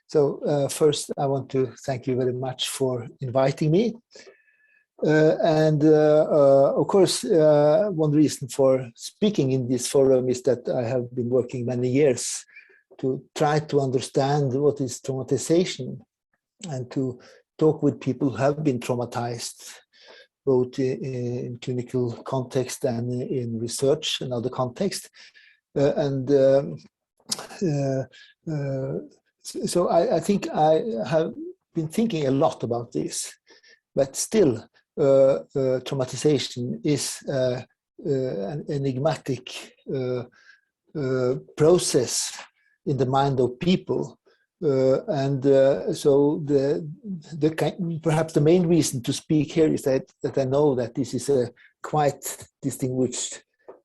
First, I want to thank you very much for inviting me. Of course, one reason for speaking in this forum is that I have been working many years to try to understand what is traumatization and to talk with people who have been traumatized, both in clinical context and in research and other context. So I think I have been thinking a lot about this, but still traumatization is an enigmatic process in the mind of people. So perhaps the main reason to speak here is that I know that this is a quite distinguished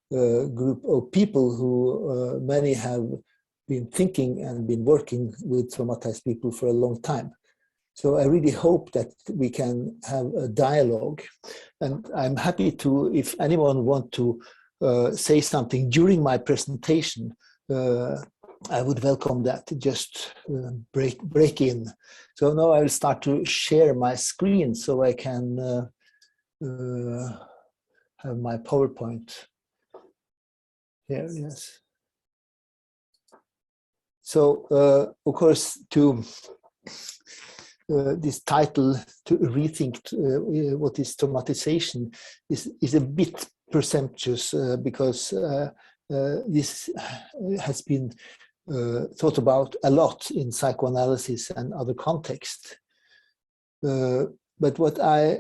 group of people who many have been thinking and been working with traumatized people for a long time. So I really hope that we can have a dialogue, and I'm happy to, if anyone wants to say something during my presentation, I would welcome that. Just break in. So now I will start to share my screen so I can have my PowerPoint here. Yes. So of course, to this title, to rethink what is traumatization, is a bit presumptuous because this has been thought about a lot in psychoanalysis and other contexts. But what I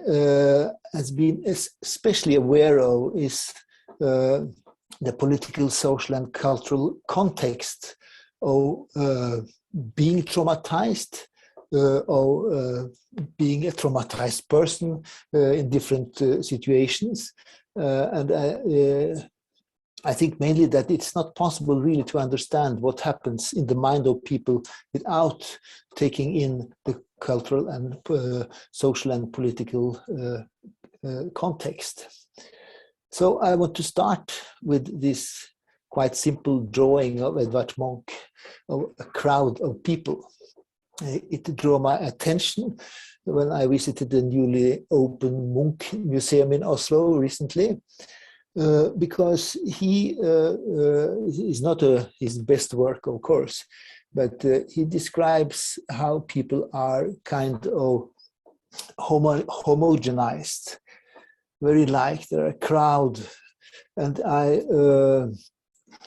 has been especially aware of is the political, social, and cultural context of being traumatized, or being a traumatized person in different situations. I think mainly that it's not possible really to understand what happens in the mind of people without taking in the cultural and social and political context. So I want to start with this quite simple drawing of Edvard Munch of a crowd of people. It drew my attention when I visited the newly opened Munch Museum in Oslo recently, because he is not his best work, of course, but he describes how people are kind of homogenized, very like they're a crowd. And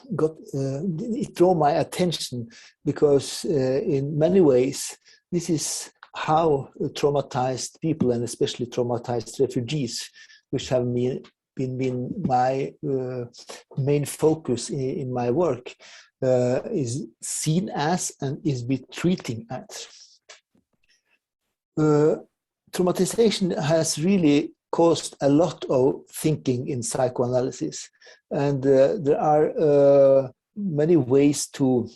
it drew my attention because in many ways this is how traumatized people, and especially traumatized refugees, which have been my main focus in my work, is seen as and is be treating at. Traumatization has really caused a lot of thinking in psychoanalysis, and there are many ways to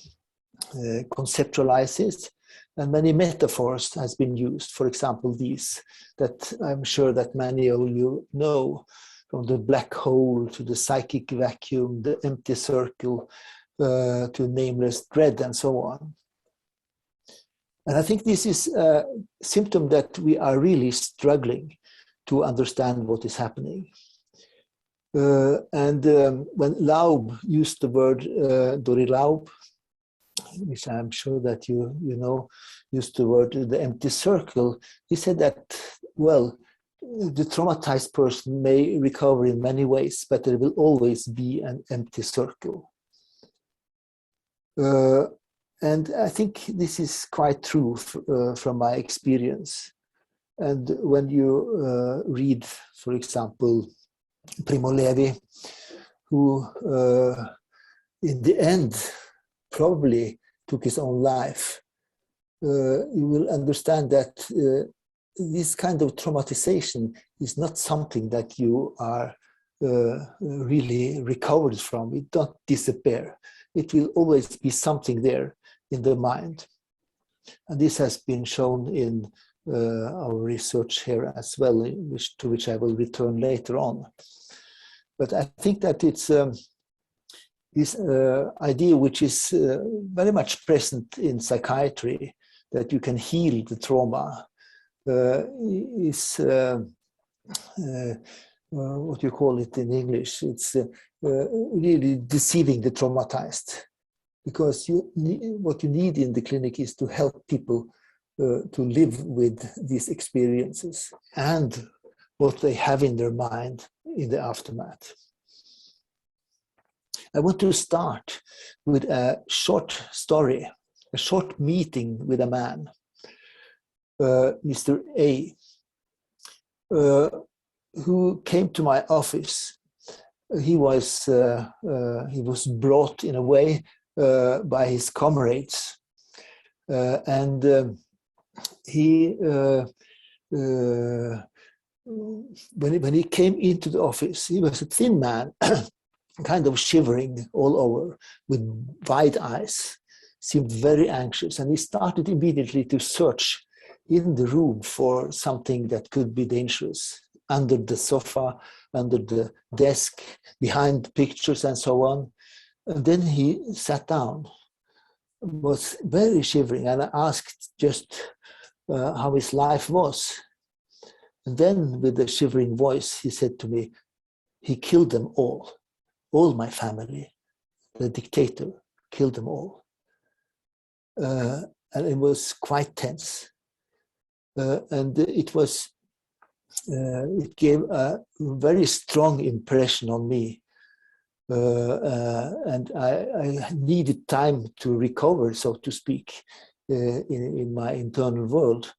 conceptualize it, and many metaphors has been used. For example, these that I'm sure that many of you know, from the black hole to the psychic vacuum, the empty circle, to nameless dread, and so on. And I think this is a symptom that we are really struggling to understand what is happening. When Laub used the word Dori Laub, which I'm sure that you know, used the word the empty circle, he said that, well, the traumatized person may recover in many ways, but there will always be an empty circle. And I think this is quite true from my experience. And when you read, for example, Primo Levi, who in the end probably took his own life, you will understand that this kind of traumatization is not something that you are really recovered from. It don't disappear. It will always be something there in the mind. And this has been shown in our research here as well, to which I will return later on. But I think that it's this idea which is very much present in psychiatry, that you can heal the trauma is what you call it in English. It's really deceiving the traumatized, because what you need in the clinic is to help people to live with these experiences and what they have in their mind in the aftermath. I want to start with a short story, a short meeting with a man, Mr. A, who came to my office. He was brought in a way by his comrades, and when he came into the office, he was a thin man, kind of shivering all over, with wide eyes, seemed very anxious, and he started immediately to search in the room for something that could be dangerous, under the sofa, under the desk, behind pictures and so on. And then he sat down, was very shivering, and I asked just how his life was. And then with a shivering voice, he said to me, he killed them all my family. The dictator killed them all. And it was quite tense. And it gave a very strong impression on me. And I needed time to recover, so to speak, in my internal world,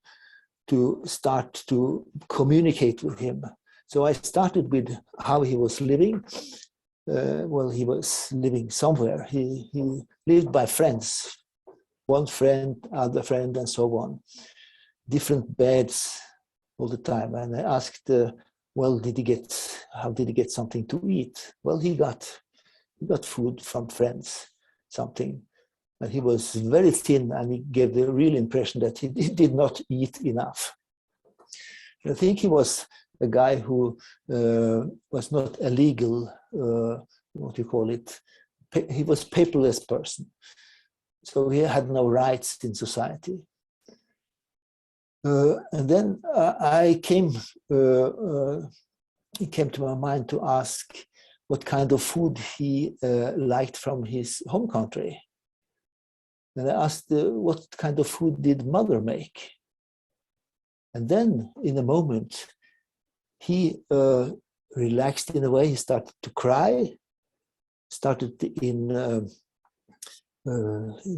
to start to communicate with him. So I started with how he was living. Well, he was living somewhere. He lived by friends, one friend, other friend, and so on. Different beds all the time. And I asked, well, how did he get something to eat? Well, he got food from friends, something. And he was very thin, and he gave the real impression that he did not eat enough. I think he was a guy who was not a legal, what do you call it? He was a paperless person. So he had no rights in society. And then it came to my mind to ask what kind of food he liked from his home country. And I asked, what kind of food did mother make? And then in a moment, he relaxed in a way. He started to cry, started in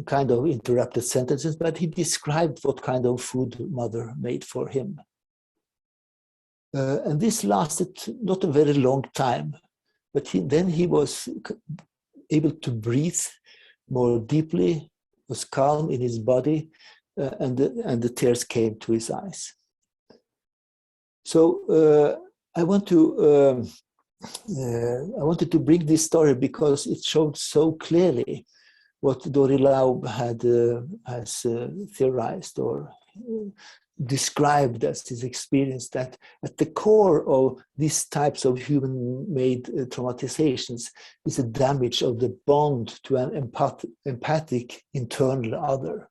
kind of interrupted sentences, but he described what kind of food mother made for him. And this lasted not a very long time, but then he was able to breathe more deeply, was calm in his body, and the tears came to his eyes. So I wanted to bring this story because it showed so clearly what Dori Laub has theorized or described as his experience, that at the core of these types of human-made traumatizations is a damage of the bond to an empathic internal other.